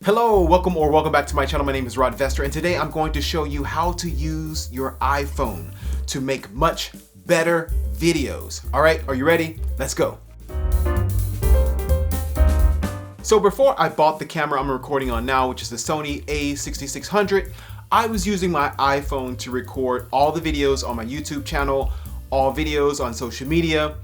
Hello, welcome back to my channel. My name is Rod Vester, and today I'm going to show you how to use your iPhone to make much better videos. All right, are you ready? Let's go. So before I bought the camera I'm recording on now, which is the Sony a6600, I was using my iPhone to record all the videos on my YouTube channel, all videos on social media,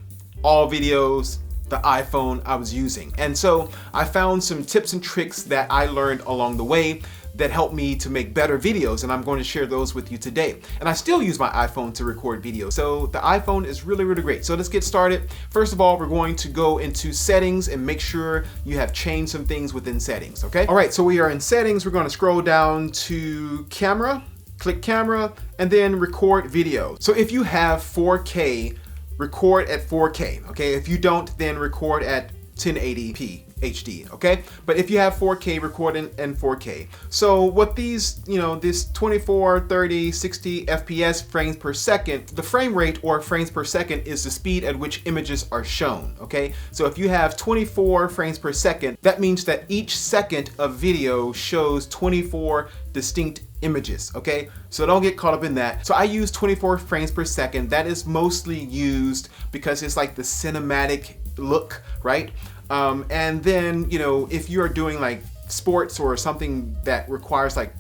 all videos, the iPhone I was using. And so I found some tips and tricks that I learned along the way that helped me to make better videos, and I'm going to share those with you today. And I still use my iPhone to record videos. So the iPhone is really great. So let's get started. First of all, we're going to go into settings and make sure you have changed some things within settings, okay? All right, so we are in settings. We're going to scroll down to camera, click camera, and then record video. So if you have 4K, record at 4K, okay? If you don't, then record at 1080p HD, okay? But if you have 4K, record in 4K. So what these, this 24, 30, 60 FPS frames per second, the frame rate or frames per second is the speed at which images are shown, okay? So if you have 24 frames per second, that means that each second of video shows 24 distinct images, okay? So don't get caught up in that. So I use 24 frames per second. That is mostly used because it's like the cinematic look, right? And then, if you're doing like sports or something that requires like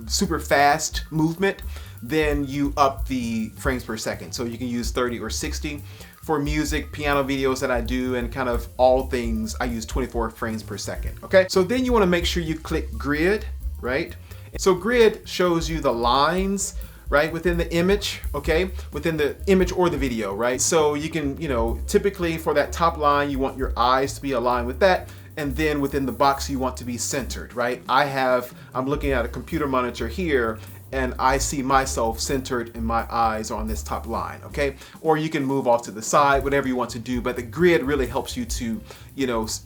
super fast movement, then you up the frames per second. So you can use 30 or 60. For music, piano videos that I do, and kind of all things, I use 24 frames per second, okay? So then you wanna make sure you click grid, right? So grid shows you the lines, right, within the image, okay? Within the image or the video, right? So you can, typically for that top line, you want your eyes to be aligned with that, and then within the box, you want to be centered, right? I'm looking at a computer monitor here, and I see myself centered and my eyes are on this top line, okay? Or you can move off to the side, whatever you want to do, but the grid really helps you to,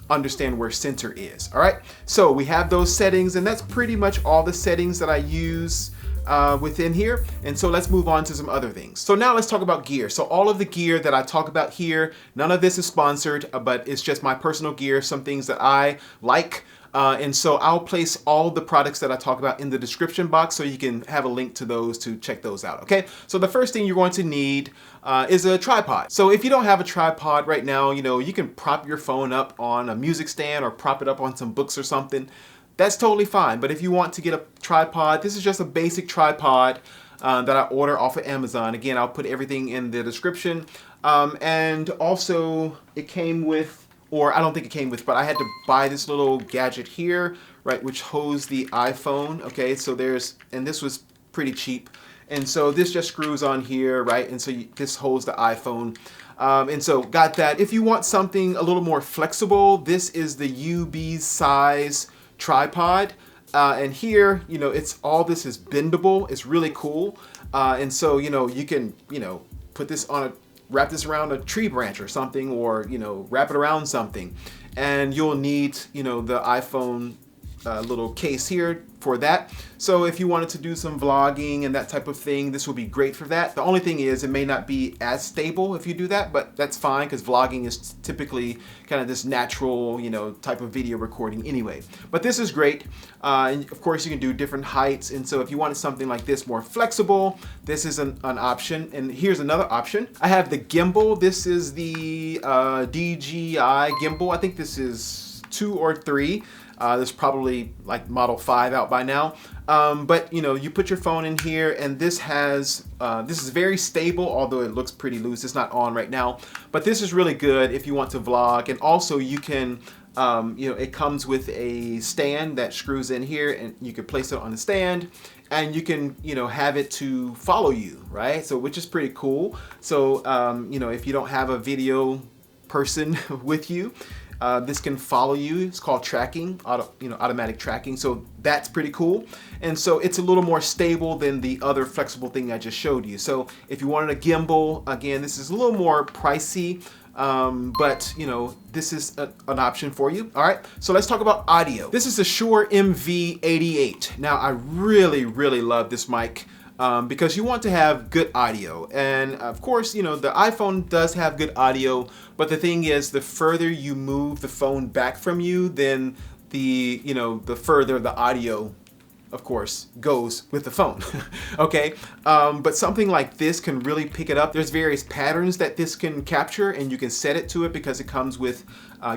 understand where center is, all right? So we have those settings, and that's pretty much all the settings that I use within here. And so let's move on to some other things. So now let's talk about gear. So all of the gear that I talk about here, none of this is sponsored, but it's just my personal gear, some things that I like. And so I'll place all the products that I talk about in the description box so you can have a link to those to check those out, okay? So the first thing you're going to need is a tripod. So if you don't have a tripod right now, you can prop your phone up on a music stand or prop it up on some books or something. That's totally fine. But if you want to get a tripod, this is just a basic tripod that I order off of Amazon. Again, I'll put everything in the description. And also it came with, or I don't think it came with, but I had to buy this little gadget here, right, which holds the iPhone, okay? So and this was pretty cheap. And so this just screws on here, right? And so this holds the iPhone. And so got that. If you want something a little more flexible, this is the UB size tripod. And here, this is bendable. It's really cool. And so, you can, put this on wrap this around a tree branch or something, or wrap it around something, and you'll need the iPhone little case here for that. So if you wanted to do some vlogging and that type of thing, this will be great for that. The only thing is it may not be as stable if you do that, but that's fine because vlogging is typically kind of this natural type of video recording anyway. But this is great, and of course you can do different heights, and so if you wanted something like this more flexible, this is an option. And here's another option. I have the gimbal. This is the DJI gimbal. I think this is 2 or 3. There's probably like Model 5 out by now. But you put your phone in here, and this is very stable, although it looks pretty loose. It's not on right now, but this is really good if you want to vlog. And also you can, it comes with a stand that screws in here, and you can place it on the stand, and you can, have it to follow you, right? So, which is pretty cool. So, if you don't have a video person with you, this can follow you. It's called tracking, automatic tracking. So that's pretty cool. And so it's a little more stable than the other flexible thing I just showed you. So if you wanted a gimbal, again, this is a little more pricey, but this is an option for you. All right, so let's talk about audio. This is the Shure MV88. Now I really love this mic. because you want to have good audio. And of course, you know, the iPhone does have good audio, but the thing is, the further you move the phone back from you, then the further the audio, of course, goes with the phone. Okay, but something like this can really pick it up. There's various patterns that this can capture, and you can set it to it because it comes with.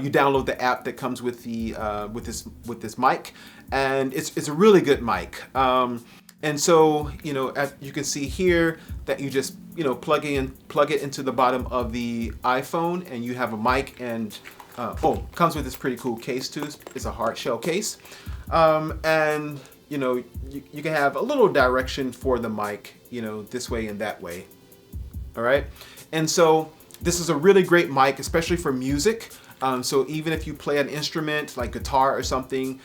You download the app that comes with the with this mic, and it's a really good mic. And so as you can see here that you just plug it into the bottom of the iPhone, and you have a mic, and comes with this pretty cool case too. It's a hard shell case, and you can have a little direction for the mic, this way and that way. All right, and so this is a really great mic, especially for music. So even if you play an instrument like guitar or something,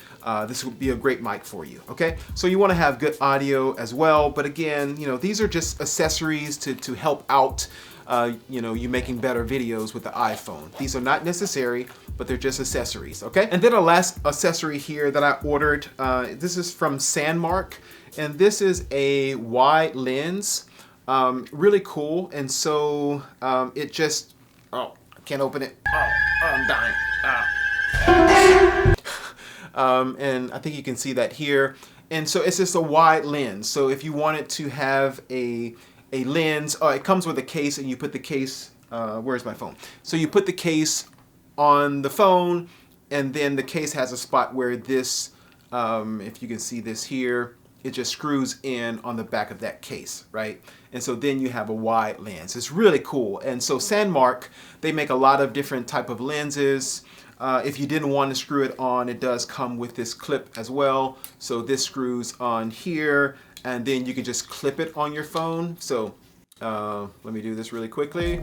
this would be a great mic for you. Okay, so you want to have good audio as well. But again, these are just accessories to help out. You making better videos with the iPhone. These are not necessary, but they're just accessories, okay? And then a last accessory here that I ordered, this is from Sandmark, and this is a wide lens, really cool. And so it just, I can't open it. I'm dying. And I think you can see that here. And so it's just a wide lens. So if you wanted to have a lens, it comes with a case, and you put the case, where's my phone? So you put the case on the phone, and then the case has a spot where this, if you can see this here, it just screws in on the back of that case, right? And so then you have a wide lens. It's really cool. And so Sandmark, they make a lot of different type of lenses. If you didn't want to screw it on, it does come with this clip as well. So this screws on here, and then you can just clip it on your phone. So let me do this really quickly.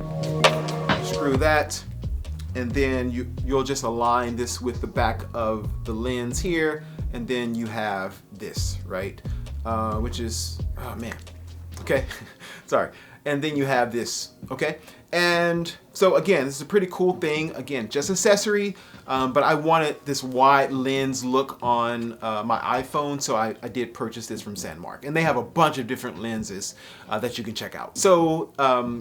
Screw that, and then you'll just align this with the back of the lens here, and then you have this, right? Which is, oh man, okay, sorry. And then you have this, okay? And so again, this is a pretty cool thing. Again, just accessory, but I wanted this wide lens look on my iPhone, so I did purchase this from Sandmark. And they have a bunch of different lenses that you can check out. So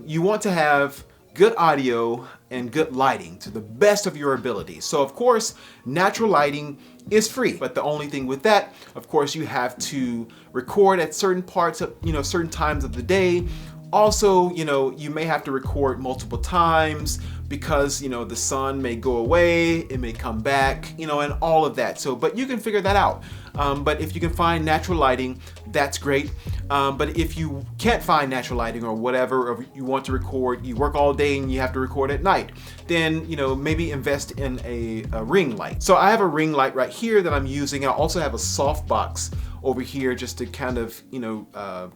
you want to have good audio and good lighting to the best of your ability. So of course, natural lighting is free, but the only thing with that, of course, you have to record at certain parts of, certain times of the day. Also, you may have to record multiple times because, the sun may go away, it may come back, and all of that. So, but you can figure that out. But if you can find natural lighting, that's great. But if you can't find natural lighting or whatever, or you want to record, you work all day and you have to record at night, then, maybe invest in a ring light. So I have a ring light right here that I'm using. I also have a softbox over here just to kind of,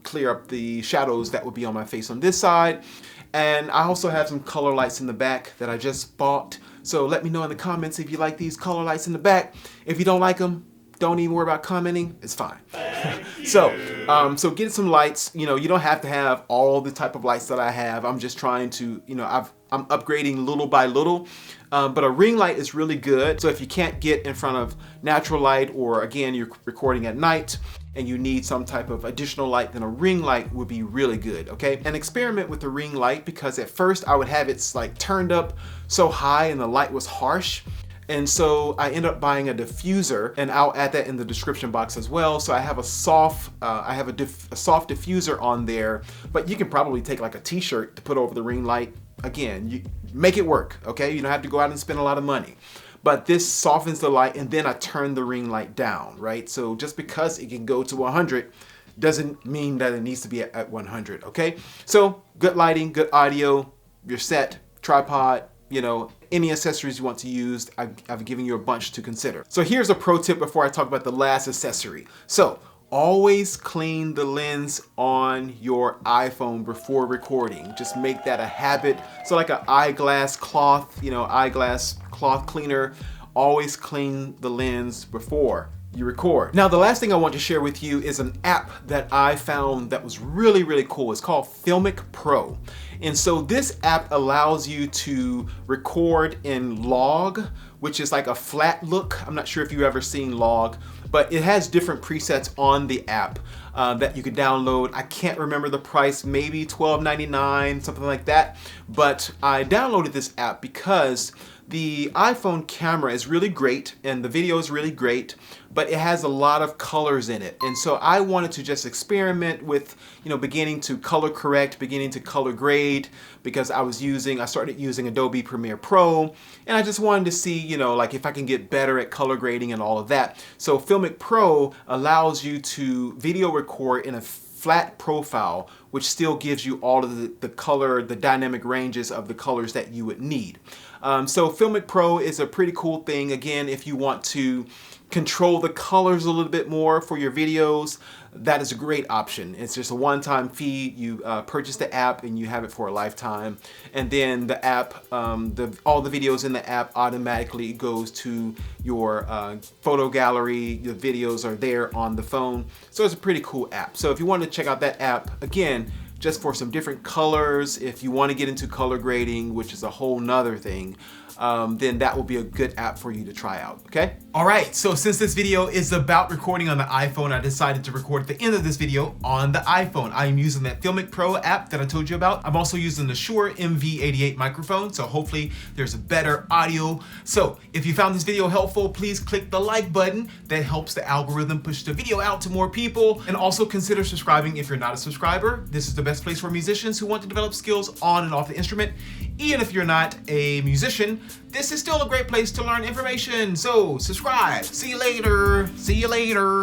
clear up the shadows that would be on my face on this side. And I also have some color lights in the back that I just bought. So let me know in the comments if you like these color lights in the back. If you don't like them, don't even worry about commenting, it's fine. So get some lights. You don't have to have all the type of lights that I have. I'm just trying to, I'm upgrading little by little. But a ring light is really good. So if you can't get in front of natural light, or again, you're recording at night and you need some type of additional light, then a ring light would be really good, okay? And experiment with the ring light, because at first I would have it like turned up so high and the light was harsh. And so I ended up buying a diffuser, and I'll add that in the description box as well. So I have a soft, a soft diffuser on there, but you can probably take like a t-shirt to put over the ring light. Again, you make it work, okay? You don't have to go out and spend a lot of money. But this softens the light, and then I turn the ring light down, right? So just because it can go to 100 doesn't mean that it needs to be at 100, okay? So good lighting, good audio, you're set, tripod, any accessories you want to use, I've given you a bunch to consider. So here's a pro tip before I talk about the last accessory. So always clean the lens on your iPhone before recording. Just make that a habit. So like an eyeglass cloth, eyeglass cloth cleaner, always clean the lens before you record. Now, the last thing I want to share with you is an app that I found that was really, really cool. It's called Filmic Pro. And so this app allows you to record in log, which is like a flat look. I'm not sure if you've ever seen log, but it has different presets on the app that you can download. I can't remember the price, maybe $12.99, something like that. But I downloaded this app because The iPhone camera is really great and the video is really great, but it has a lot of colors in it. And so I wanted to just experiment with, beginning to color correct, beginning to color grade, because I started using Adobe Premiere Pro, and I just wanted to see, like if I can get better at color grading and all of that. So Filmic Pro allows you to video record in a flat profile, which still gives you all of the color, the dynamic ranges of the colors that you would need. So Filmic Pro is a pretty cool thing. Again, if you want to control the colors a little bit more for your videos, that is a great option. It's just a one-time fee. You purchase the app and you have it for a lifetime. And then the app, all the videos in the app automatically goes to your photo gallery. The videos are there on the phone. So it's a pretty cool app. So if you want to check out that app, again, just for some different colors, if you want to get into color grading, which is a whole nother thing, then that will be a good app for you to try out, okay? All right, so since this video is about recording on the iPhone, I decided to record at the end of this video on the iPhone. I am using that Filmic Pro app that I told you about. I'm also using the Shure MV88 microphone, so hopefully there's a better audio. So if you found this video helpful, please click the like button. That helps the algorithm push the video out to more people. And also consider subscribing if you're not a subscriber. This is the best place for musicians who want to develop skills on and off the instrument. Even if you're not a musician, this is still a great place to learn information. So subscribe. See you later. See you later.